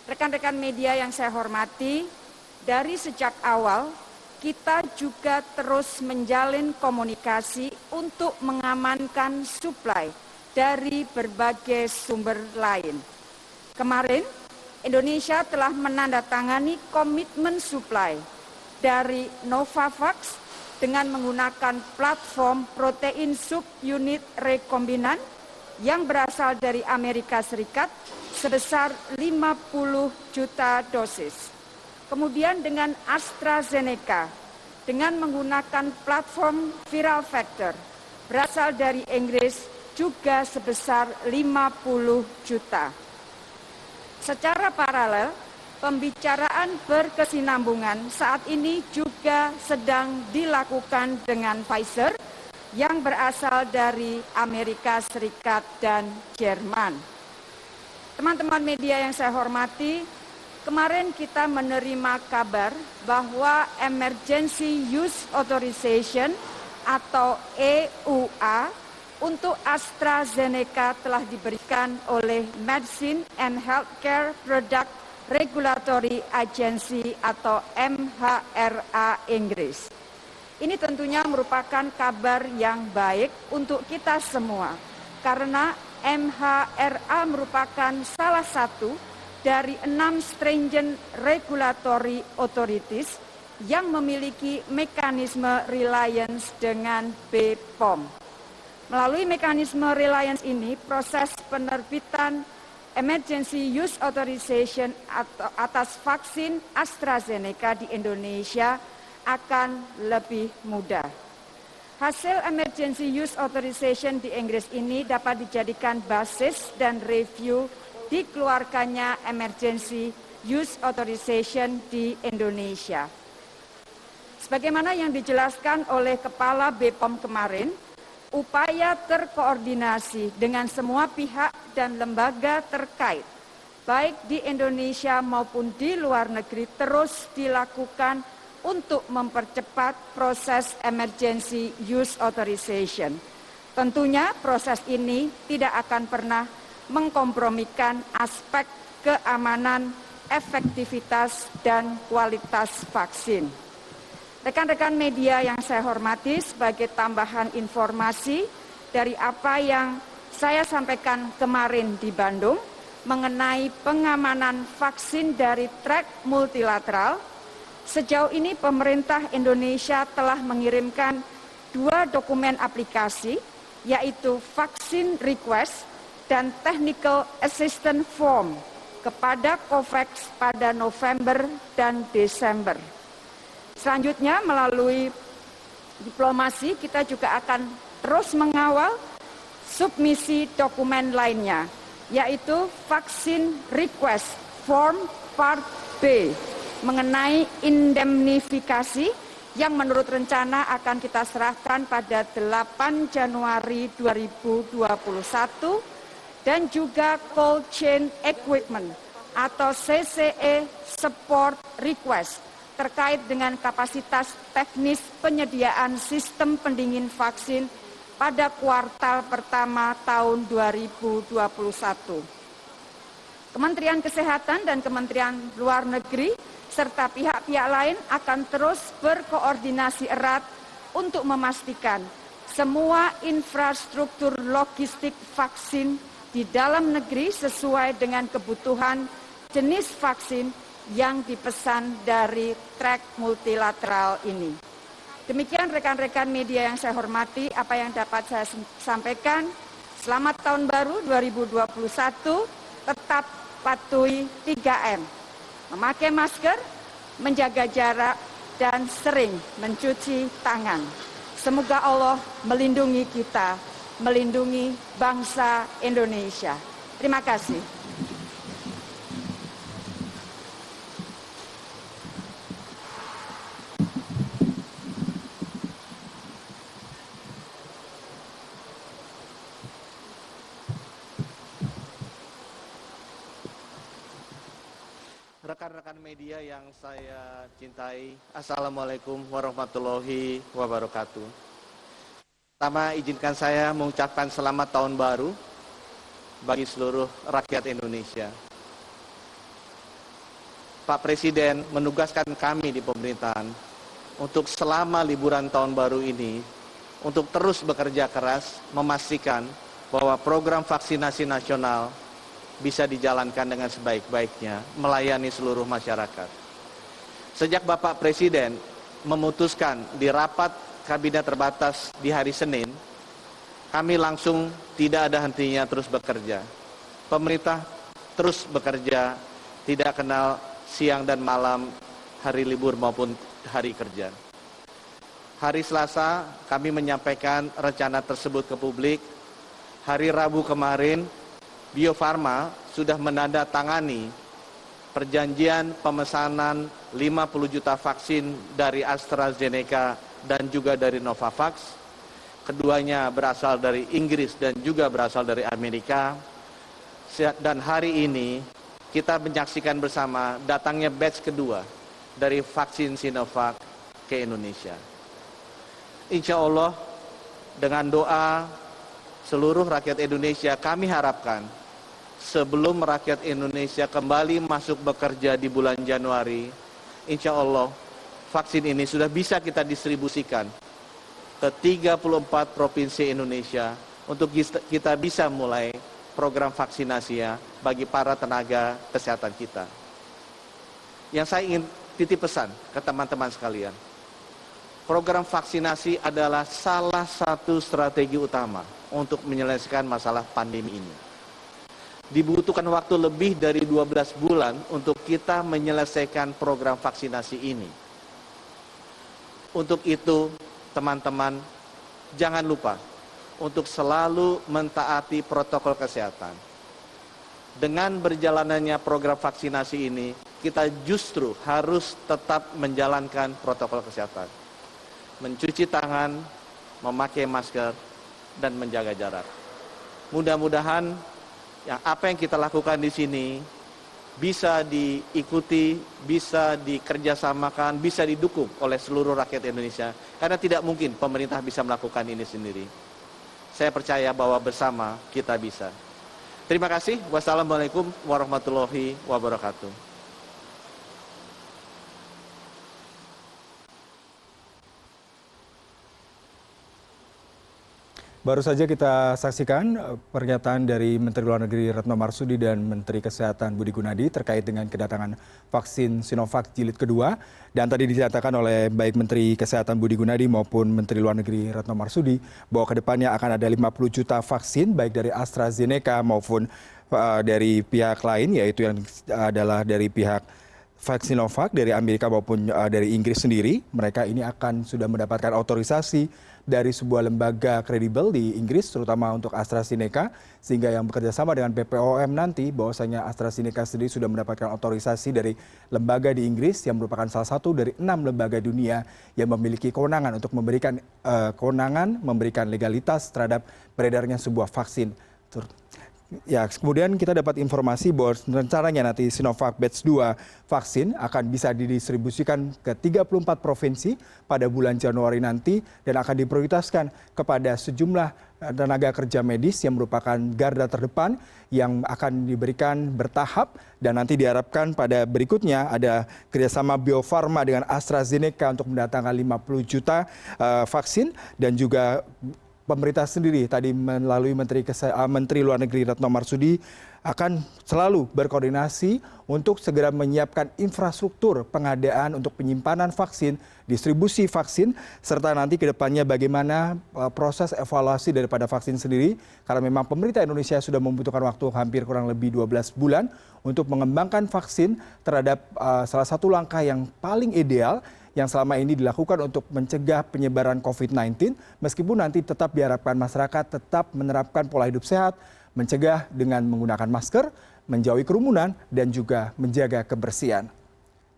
Rekan-rekan media yang saya hormati, dari sejak awal kita juga terus menjalin komunikasi untuk mengamankan suplai dari berbagai sumber lain. Kemarin, Indonesia telah menandatangani komitmen suplai dari Novavax dengan menggunakan platform protein subunit rekombinan yang berasal dari Amerika Serikat sebesar 50 juta dosis. Kemudian dengan AstraZeneca dengan menggunakan platform viral vector berasal dari Inggris juga sebesar 50 juta. Secara paralel, pembicaraan berkesinambungan saat ini juga sedang dilakukan dengan Pfizer yang berasal dari Amerika Serikat dan Jerman. Teman-teman media yang saya hormati, kemarin kita menerima kabar bahwa Emergency Use Authorization atau EUA untuk AstraZeneca telah diberikan oleh Medicine and Healthcare Product Regulatory Agency atau MHRA Inggris. Ini tentunya merupakan kabar yang baik untuk kita semua, karena MHRA merupakan salah satu dari 6 stringent regulatory authorities yang memiliki mekanisme reliance dengan BPOM. Melalui mekanisme reliance ini, proses penerbitan Emergency Use Authorization atas vaksin AstraZeneca di Indonesia akan lebih mudah. Hasil Emergency Use Authorization di Inggris ini dapat dijadikan basis dan review dikeluarkannya Emergency Use Authorization di Indonesia. Sebagaimana yang dijelaskan oleh Kepala BPOM kemarin, upaya terkoordinasi dengan semua pihak dan lembaga terkait, baik di Indonesia maupun di luar negeri, terus dilakukan untuk mempercepat proses Emergency Use Authorization. Tentunya proses ini tidak akan pernah mengkompromikan aspek keamanan, efektivitas, dan kualitas vaksin. Rekan-rekan media yang saya hormati, sebagai tambahan informasi dari apa yang saya sampaikan kemarin di Bandung mengenai pengamanan vaksin dari track multilateral, sejauh ini pemerintah Indonesia telah mengirimkan 2 dokumen aplikasi, yaitu vaksin request dan technical assistance form kepada COVAX pada November dan Desember. Selanjutnya, melalui diplomasi kita juga akan terus mengawal submisi dokumen lainnya, yaitu vaksin request form part B mengenai indemnifikasi yang menurut rencana akan kita serahkan pada 8 Januari 2021 dan juga cold chain equipment atau CCE support request terkait dengan kapasitas teknis penyediaan sistem pendingin vaksin pada kuartal pertama tahun 2021. Kementerian Kesehatan dan Kementerian Luar Negeri serta pihak-pihak lain akan terus berkoordinasi erat untuk memastikan semua infrastruktur logistik vaksin di dalam negeri sesuai dengan kebutuhan jenis vaksin yang dipesan dari track multilateral ini. Demikian rekan-rekan media yang saya hormati, apa yang dapat saya sampaikan. Selamat Tahun Baru 2021, tetap patuhi 3M. Memakai masker, menjaga jarak, dan sering mencuci tangan. Semoga Allah melindungi kita, melindungi bangsa Indonesia. Terima kasih. Rekan-rekan media yang saya cintai, Assalamualaikum warahmatullahi wabarakatuh. Pertama, izinkan saya mengucapkan selamat tahun baru bagi seluruh rakyat Indonesia. Pak Presiden menugaskan kami di pemerintahan untuk selama liburan tahun baru ini untuk terus bekerja keras memastikan bahwa program vaksinasi nasional bisa dijalankan dengan sebaik-baiknya, melayani seluruh masyarakat. Sejak Bapak Presiden memutuskan di rapat kabinet terbatas di hari Senin, kami langsung tidak ada hentinya terus bekerja. Pemerintah terus bekerja, tidak kenal siang dan malam, hari libur maupun hari kerja. Hari Selasa kami menyampaikan rencana tersebut ke publik. Hari Rabu kemarin, Bio Farma sudah menandatangani perjanjian pemesanan 50 juta vaksin dari AstraZeneca dan juga dari Novavax. Keduanya berasal dari Inggris dan juga berasal dari Amerika. Dan hari ini kita menyaksikan bersama datangnya batch kedua dari vaksin Sinovac ke Indonesia. Insya Allah dengan doa seluruh rakyat Indonesia, kami harapkan sebelum rakyat Indonesia kembali masuk bekerja di bulan Januari, insya Allah vaksin ini sudah bisa kita distribusikan ke 34 provinsi Indonesia untuk kita bisa mulai program vaksinasi bagi para tenaga kesehatan kita. Yang saya ingin titip pesan ke teman-teman sekalian, program vaksinasi adalah salah satu strategi utama untuk menyelesaikan masalah pandemi ini. Dibutuhkan waktu lebih dari 12 bulan untuk kita menyelesaikan program vaksinasi ini. Untuk itu, teman-teman, jangan lupa untuk selalu mentaati protokol kesehatan. Dengan berjalannya program vaksinasi ini, kita justru harus tetap menjalankan protokol kesehatan. Mencuci tangan, memakai masker, dan menjaga jarak. Mudah-mudahan apa yang kita lakukan di sini bisa diikuti, bisa dikerjasamakan, bisa didukung oleh seluruh rakyat Indonesia. Karena tidak mungkin pemerintah bisa melakukan ini sendiri. Saya percaya bahwa bersama kita bisa. Terima kasih. Wassalamualaikum warahmatullahi wabarakatuh. Baru saja kita saksikan pernyataan dari Menteri Luar Negeri Retno Marsudi dan Menteri Kesehatan Budi Gunadi terkait dengan kedatangan vaksin Sinovac jilid kedua. Dan tadi dinyatakan oleh baik Menteri Kesehatan Budi Gunadi maupun Menteri Luar Negeri Retno Marsudi bahwa kedepannya akan ada 50 juta vaksin baik dari AstraZeneca maupun dari pihak lain, yaitu yang adalah dari pihak vaksin Sinovac dari Amerika maupun dari Inggris sendiri. Mereka ini akan sudah mendapatkan otorisasi dari sebuah lembaga kredibel di Inggris, terutama untuk AstraZeneca, sehingga yang bekerja sama dengan BPOM nanti, bahwasanya AstraZeneca sendiri sudah mendapatkan otorisasi dari lembaga di Inggris yang merupakan salah satu dari 6 lembaga dunia yang memiliki kewenangan untuk memberikan legalitas terhadap beredarnya sebuah vaksin. Ya, kemudian kita dapat informasi bahwa rencananya nanti Sinovac batch 2 vaksin akan bisa didistribusikan ke 34 provinsi pada bulan Januari nanti dan akan diprioritaskan kepada sejumlah tenaga kerja medis yang merupakan garda terdepan yang akan diberikan bertahap dan nanti diharapkan pada berikutnya ada kerjasama Bio Farma dengan AstraZeneca untuk mendatangkan 50 juta vaksin dan juga pemerintah sendiri tadi melalui Menteri Luar Negeri Retno Marsudi akan selalu berkoordinasi untuk segera menyiapkan infrastruktur pengadaan untuk penyimpanan vaksin, distribusi vaksin, serta nanti ke depannya bagaimana proses evaluasi daripada vaksin sendiri. Karena memang pemerintah Indonesia sudah membutuhkan waktu hampir kurang lebih 12 bulan untuk mengembangkan vaksin terhadap salah satu langkah yang paling ideal yang selama ini dilakukan untuk mencegah penyebaran COVID-19, meskipun nanti tetap diharapkan masyarakat tetap menerapkan pola hidup sehat, mencegah dengan menggunakan masker, menjauhi kerumunan, dan juga menjaga kebersihan.